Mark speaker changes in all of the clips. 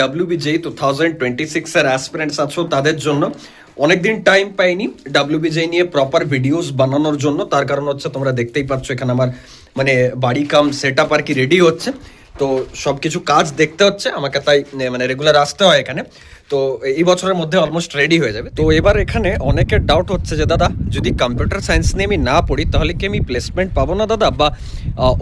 Speaker 1: WBJEE 2026 এর aspirants আছো তাদের জন্য অনেকদিন টাইম পাইনি WBJEE নিয়ে প্রপার ভিডিওস বানানোর জন্য। তার কারণ হচ্ছে তোমরা দেখতেই পাচ্ছ এখানে আমার মানে বাড়ি কাম সেট আপ আর কি রেডি হচ্ছে, তো সব কিছু কাজ দেখতে হচ্ছে আমাকে, তাই মানে রেগুলার আসতে হয় এখানে। তো এই বছরের মধ্যে অলমোস্ট রেডি হয়ে যাবে। তো এবার এখানে অনেকের ডাউট হচ্ছে যে দাদা যদি কম্পিউটার সায়েন্স নিয়ে আমি না পড়ি তাহলে কি আমি প্লেসমেন্ট পাবো না দাদা, বা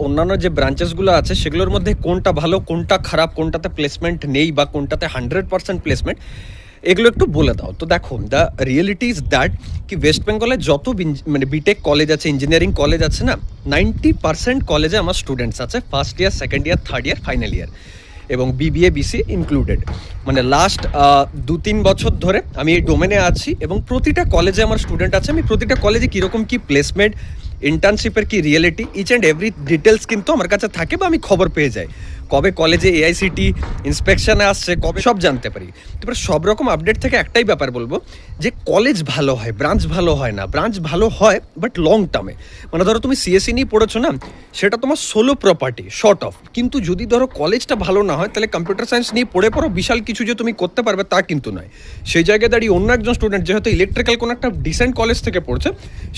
Speaker 1: অন্যান্য যে ব্রাঞ্চেসগুলো আছে সেগুলোর মধ্যে কোনটা ভালো কোনটা খারাপ, কোনটাতে প্লেসমেন্ট নেই বা কোনটাতে 100% প্লেসমেন্ট, এগুলো একটু বলে দাও। তো দেখো, দ্য রিয়েলিটি ইজ দ্যাট কি ওয়েস্ট বেঙ্গলে যত মানে বিটেক কলেজ আছে, ইঞ্জিনিয়ারিং কলেজ আছে না, 90% কলেজে আমার স্টুডেন্টস আছে first year, second year, third year, final year, এবং BBA BCA ইনক্লুডেড। মানে লাস্ট 2-3 বছর ধরে আমি এই ডোমেনে আছি এবং প্রতিটা কলেজে আমার স্টুডেন্ট আছে। আমি প্রতিটা কলেজে কীরকম কী প্লেসমেন্ট, ইন্টার্নশিপের কি reality, each and every details কিন্তু আমার কাছে থাকে বা আমি খবর পেয়ে যাই। কবে কলেজে AICT ইন্সপেকশনে আসছে, কবে সব জানতে পারি। তারপরে সব রকম আপডেট থেকে একটাই ব্যাপার বলবো যে কলেজ ভালো হয়, ব্রাঞ্চ ভালো হয় না। ব্রাঞ্চ ভালো হয় বাট লং টার্মে, মানে ধরো তুমি CSE নিয়ে পড়েছো না, সেটা তোমার সোলো প্রপার্টি শর্ট অফ। কিন্তু যদি ধরো কলেজটা ভালো না হয় তাহলে কম্পিউটার সায়েন্স নিয়ে পড়ে পড়ো বিশাল কিছু যে তুমি করতে পারবে তা কিন্তু নয়। সেই জায়গায় দাঁড়িয়ে অন্য একজন স্টুডেন্ট যেহেতু ইলেকট্রিক্যাল কোনো একটা ডিসেন্ট কলেজ থেকে পড়ছে,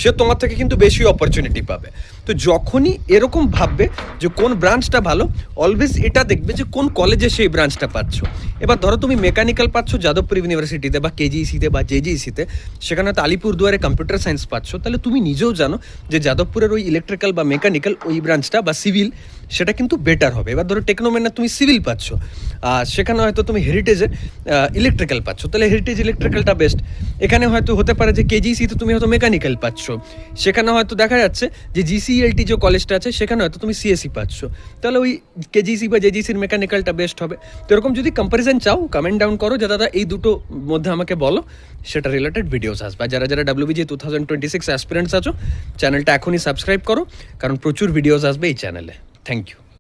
Speaker 1: সে তোমার থেকে কিন্তু বেশি অপরচুনিটি পাবে। তো যখনই এরকম ভাববে যে কোন ব্রাঞ্চটা ভালো, অলওয়েজ এটা দেখবে যে কোন কলেজে সেই ব্রাঞ্চটা পাচ্ছ। এবার ধরো তুমি মেকানিক্যাল পাচ্ছ যাদবপুর ইউনিভার্সিটিতে বা KGEC-তে বা JGEC-তে, সেখানে হয়তো আলিপুরদুয়ারে কম্পিউটার সায়েন্স পাচ্ছ, তাহলে তুমি নিজেও জানো যে যাদবপুরের ওই ইলেকট্রিক্যাল বা মেকানিক্যাল ওই ব্রাঞ্চটা বা সিভিল সেটা কিন্তু বেটার হবে। এবার ধরো টেকনোমেনে তুমি সিভিল পাচ্ছ, সেখানে হয়তো তুমি হেরিটেজে ইলেকট্রিক্যাল পাচ্ছ, তাহলে হেরিটেজ ইলেকট্রিক্যালটা বেস্ট। এখানে হয়তো হতে পারে যে KGEC-তে তুমি হয়তো মেকানিক্যাল পাচ্ছ, সেখানে হয়তো দেখা যাচ্ছে যে GCELT যে কলেজটা আছে সেখানে হয়তো তুমি CSE পাচ্ছ, তাহলে ওই KGEC বা JGEC-র মেকানিক্যালটা বেস্ট হবে। তো এরকম যদি কম্প্যারিজন চাও কমেন্ট ডাউন করো যে দাদা এই দুটো মধ্যে আমাকে বলো, সেটা রিলেটেড ভিডিওস আসবে। যারা যারা WBJEE 2026 অ্যাসপিরেন্টস আছো, চ্যানেলটা এখনই সাবস্ক্রাইব করো, কারণ প্রচুর ভিডিওস আসবে এই চ্যানেলে। Thank you.